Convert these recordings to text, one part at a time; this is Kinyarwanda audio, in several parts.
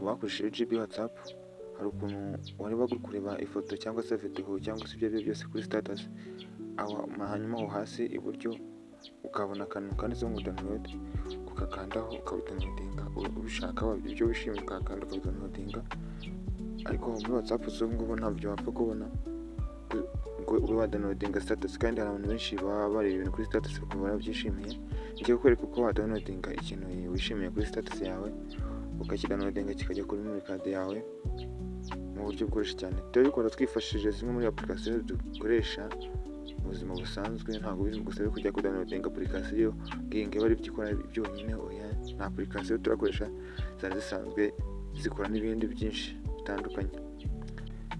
bakoresheje GB WhatsApp, hari ukuntu wareba uri kureba ifoto cyangwa se video cyangwa se ibyo ari byo byose kuri status, hanyuma aho hasi iburyo ukabona akantu kanditseho ngo download, ukakandaho ukabidownloadinga ubishaka ibyo wishimiye ukakanda ukabidownloadinga. Ariko muri WhatsApp z'ubu ngubu ntabyo wapfa kubona ngo ube wadownloadinga status, kandi hari abantu benshi baba bareba ibintu kuri status bakaba barabyishimiye. Ngiye kukwereka uko wadownloadinga ikintu wishimiye kuri status yawe, ukakidownloadinga kikajya kuri memory card yawe mu buryo bworoshye cyane. Turabikora twifashishije zimwe muri application dukoresha mu buzima busanzwe. Ntabwo gusaba kujya kudownloadinga application ngiye bari byikora byonyine, oya, na application turakoresha zari zisanzwe zikora n'ibindi byinshi bitandukanye.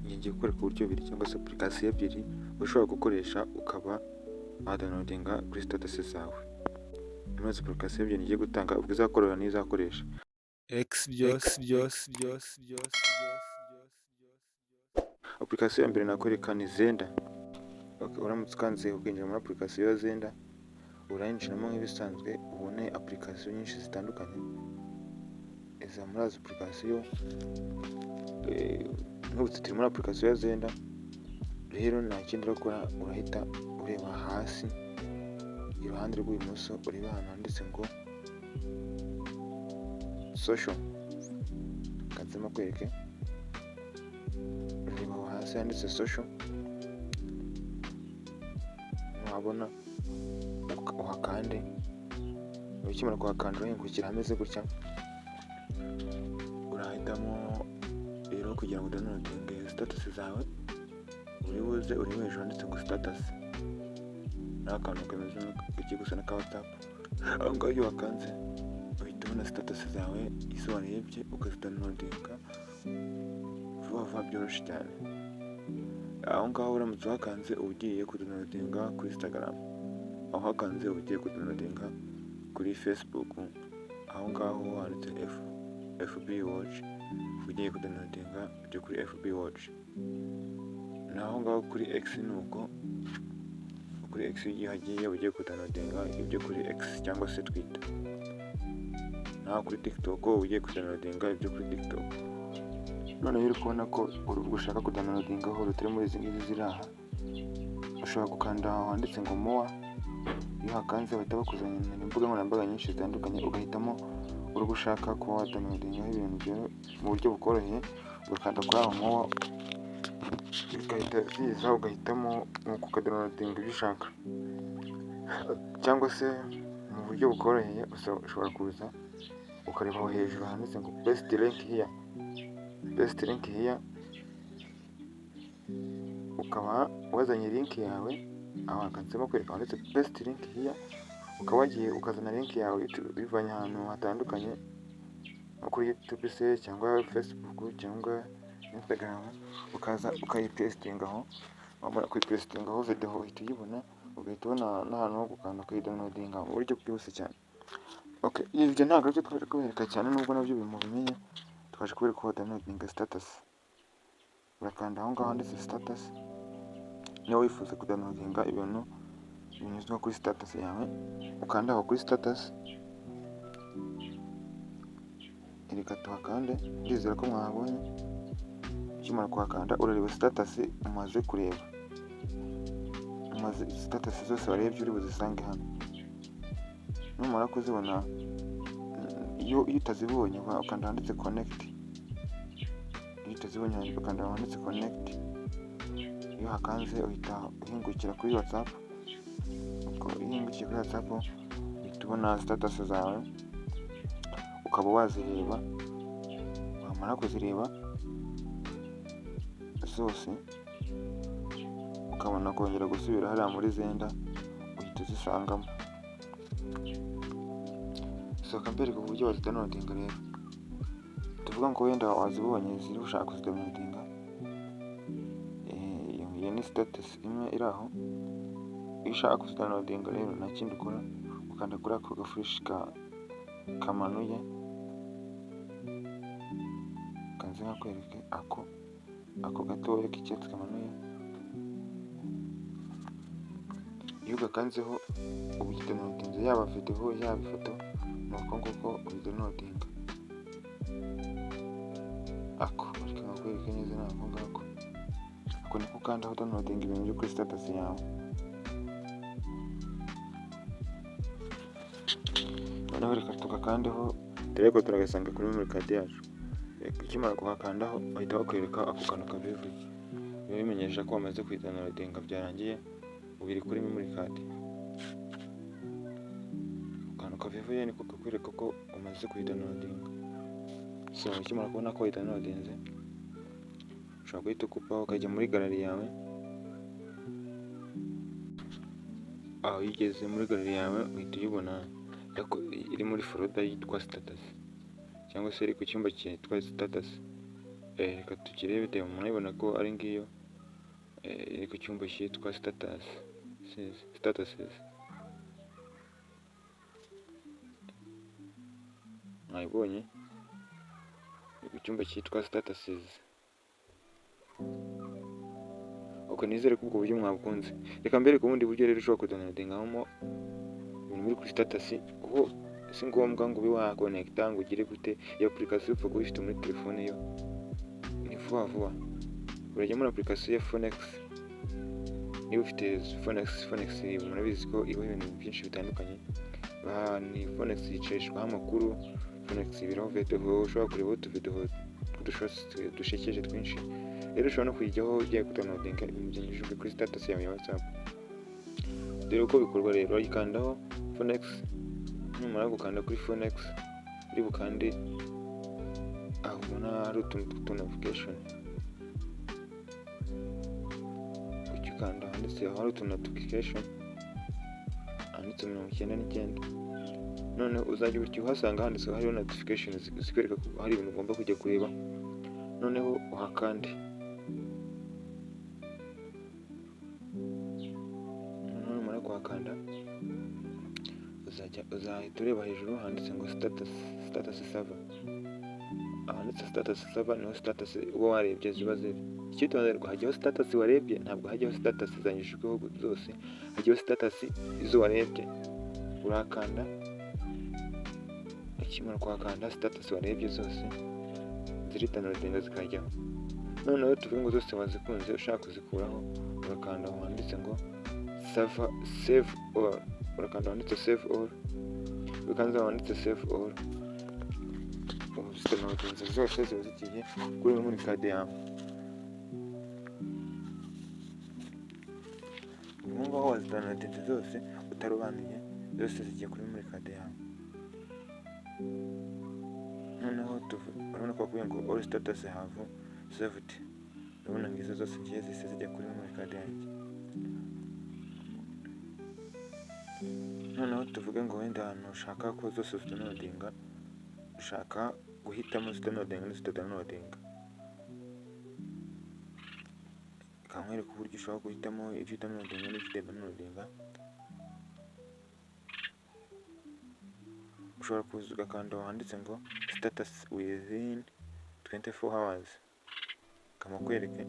Ngiye kukwereka uburyo bibiri cyangwa se application ebyiri ushobora gukoresha ukaba wadownloadinga kuri status zawe. Muri izo application ebyiri ngiye gutanga ubwo izakorera n'izakoresha application ya mbere nakwereka ni Zenda. Uramutse ukanze ukinjira muri application ya Zenda, urayinjiramo nk'ibisanzwe ubone application nyinshi zitandukanye. Iza muri izo application nk'ubu turi muri application ya Zenda, rero nta kindi urakora, urahita ureba hasi iruhande rw'ibumoso, ureba ahantu handitse ngo social, kanzemo kwereke, ureba aho hasi handitse social, wabona uhakande. Ukimara kuhakanda urahingukira hameze gutya, urahitamo rero kugira ngo downloadinge status zawe, uri buze uri hejuru handitse ngo status, n'akantu kameze nk'iki gusa na WhatsApp. Aho ngaho iyo wakanze uhita ubona status zawe isobanuye bye, ukazidownloadinga vuba vuba byoroshye cyane. Aho ngaho uramutse wakanze ugiye kudownloadinga kuri Instagram, aho wakanze ugiye kudownloadinga kuri Facebook, aho ngaho handitse FB Watch, ugiye kudownloadinga ibyo kuri FB Watch. Naho ngaho kuri X nuko kuri X igihe hagiye ugiye kudownloadinga ibyo kuri X cyangwa se Twitter. Naho kuri TikTok ugiye kudownloadinga ibyo kuri TikTok. Noneho uri kubona ko urubuga ushaka kudownloadinga aho rutari muri izi ngizi ziri aha, ushobora gukanda aho handitse ngo more. Iyo hakanze bahita bakuzanira imbuga nkoranyambaga nyinshi zitandukanye, ugahitamo urubuga ushaka kuba wadownloadingaho ibintu byawe mu buryo bukoroheye, ugakanda kuri aho more, bigahita biza ugahitamo ukadownloadinga ibyo ushaka. Cyangwa se mu buryo bukoroheye ushobora kuza ukareba aho hejuru handitse ngo best link here, ukaba wazanye link yawe, aho hakanzemo kwereka handitse best link here, ukaba wagiye ukazana link yawe bivanye ahantu hatandukanye nko kuri YouTube se cyangwa Facebook cyangwa Instagram, ukaza ukayipestinga aho. Wamara kuyipestinga aho video uhita uyibona, ugahita ubona n'ahantu ho gukanda ukayidownloadinga mu buryo bwihuse cyane. Okay, ibyo ntabwo aribyo twaje kubereka cyane, nubwo nabyo bimubimenye. Twaje kubereka ko downloadinga status. Urakanda aho ngaho handitse status, niba wifuza kudownloadinga ibintu binyuzwa kuri status yawe, ukanda aho kuri status. Reka tuhakande, ndizera ko mwahabonye. Ukimara kuhakanda urareba status umaze kureba, status zose warebye uri buzisange hano. Numara kuzibona, iyo utazibonye ukanda handitse connect. Iyo utazibonye ukanda handitse connect. Iyo hakanze uhita uhingukira kuri WhatsApp. Uko uhingukiye kuri WhatsApp uhita ubona status zawe, ukaba wazireba. Wamara kuzireba zose, ukabona kongera gusubira hariya muri Zenda, uhita uzisangamo. Sohoka mbere ku buryo wazidownloadinga. Rero tuvuga ngo wenda wazibonye ziri ushaka kuzidownloadinga, iyo ni status imwe iri aho. Iyo ushaka kuzidownloadinga rero nta kindi ukora, ukanda kuri ako gafresh kamanuye, kanze nkakwereke ako gatoya k'icyatsi kamanuye. Iyo ugakanzeho uba ugidownloadinze yaba video yaba ifoto, ni uko nguko ubidownloadinga. neza nako ngako. Ako niko ukandaho downloading ibintu byo kuri status yawe. Noneho reka tugakandeho tureko turagasanga kuri memory card yacu. Ikimara kuhakandaho bahita bakwereka ako kantu kabivuye. Bimenyesha ko wamaze kwidownloadinga byarangiye ubiri kuri memory card. Akantu kabivuye niko kakwereka ko umaze kwidownloadinga. So ikimara kubona ko widownloadinze ushobora guhita ukupaho ukajya muri gallery yawe. Aho igeze muri gallery yawe uhita uyibona iri muri folder yitwa status cyangwa se iri ku cyumba cyitwa status. Reka tukirebe de murabibona ko ari ngiyo iri ku cyumba cyitwa statuses. Mwayibonye iri ku cyumba cyitwa statuses. Okay, nizere ko ubwo buryo mwabukunze. Reka mbere ku bundi buryo rero ushobora kudownloadingamo ibintu biri kuri status kuko si ngombwa ngo ube wakonecta ngo ugire gute. Iyo application upfa kuba ifite muri telefone yo ni vuba. Urajya muri application ya Phonex. Niba ufite Phonex murabizi ko iba ibintu byinshi bitandukanye. Ni Phonex yicishwaho amakuru, Phonex ibiraho video, ushobora kureba utuvideo dushekeje twinshi. Rero ushobora no kujyaho ugiye kudownloadinga ibintu byinshi kuri status yawe ya WhatsApp. Dore uko bikorwa rero, uyikandaho Phonex. Numara gukanda kuri Phonex uri bukande aho ubona hari utuntu notification. Ukikanda handitse hari utuntu notification handitse 99. None uzajya utyo uhasanga handitse hariho notification zikwereka ko hari ibintu ugomba kujya kureba. Noneho uhakande. Numara kuhakanda uzahita ureba hejuru handitse ngo status server. Handitse status server niho status uba warebye ziba ziri. Icyitonderwa hajyaho status warebye, ntabwo hajyaho status zanyujijweho zose, hajyaho status izo warebye. Urakanda, ikimara kuhakanda status warebye zose ziri downloadinga zikajyaho. Noneho tuvuge ngo zose wazikunze ushaka kuzikuraho urakanda aho handitse ngo save all. Urakanda handitse save all. Ukanza handitse save all. Downloadinga zose ziba zigiye kuri memory card yawe. Ngo aho wazidownloadinze zose utarobanuye zose zigiye kuri memory card yawe. Noneho urabona ko bakubwiye ngo all status have saved. Urabona ngo izo zose zigiye zijya kuri memory card yanjye. Noneho tuvuge ngo wenda ahantu ushaka ko zose zidownloadinga, ushaka guhitamo zidownloadinga n'izitadownloadinga. Kamwereka uburyo ushobora guhitamo ibyo downloadinga n'ibitadownloadinga. Ushobora kuza ugakanda aho handitse ngo status within 24 hours. Kamakwereke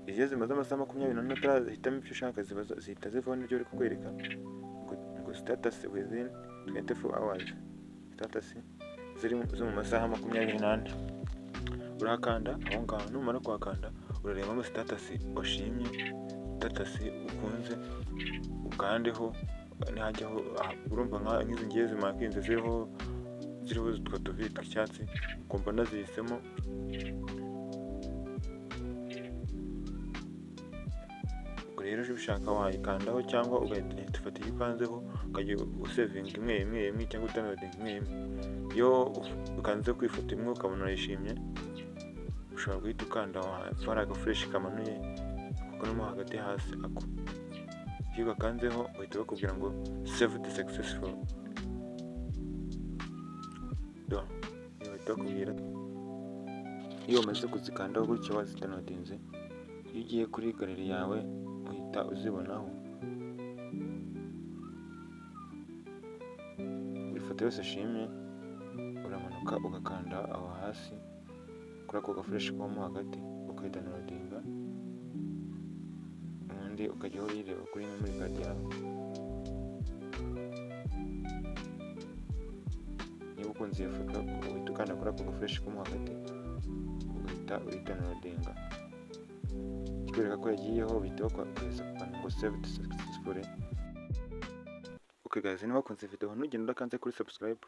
iyo zimaze amasaha 24 utarahitamo ibyo ushaka zihita zivaho n'ibyo uri kukwereka ngo status within 24 hours. Status ziri mu masaha 24. Urakanda aho ngaho. Numara kuhakanda urarebamo status washimye, status ukunze, ukandeho. Nihajyaho urumva nk'izi ngiye zimakinze ziriho utwo tuvi tw'icyatsi ukumva nazihisemo. Rero uje ubishaka wayikandaho cyangwa ugahita ufata iyo ukanzeho ukajya usevinga imwe cyangwa udownloadinga imwe. Iyo ukanze ku ifoto imwe ukabona urayishimye, ushobora guhita ukanda aho hari agafresh kamanuye kuko no hagati hasi ako. Iyo ugakanzeho bahita bakubwira ngo saved successful. Bahita bakubwira iyo umaze kuzikandaho gutyo wazidownloadinze, iyo ugiye kuri gallery yawe uhita uzibonaho. Buri foto yose ushimye uramanuka ugakanda aho hasi kuri ako gafresh kamo hagati ukayidownloadinga. Ubundi ukajya uyireba kuri memory card yawe. Niba ukunze iyo foto uhita ukanda kuri ako gafresh kamo hagati uhita downloadinga kikwereka ko yagiyeho, uhita kohereza ku kantu ngo saved successfully. Okay guys, niba wakunze video ntugende udakanze kuri subscribe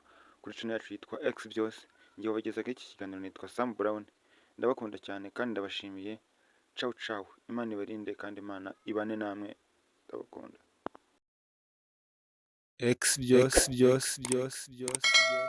kuri channel yacu yitwa X byose. Ngiye wabagezaga iki kiganiro, nitwa Sam Brown. Ndabakunda cyane kandi ndabashimiye. Ciao ciao. Imana ibarinde kandi Imana ibane namwe. Ndabakunda. X byose byose byose byose byose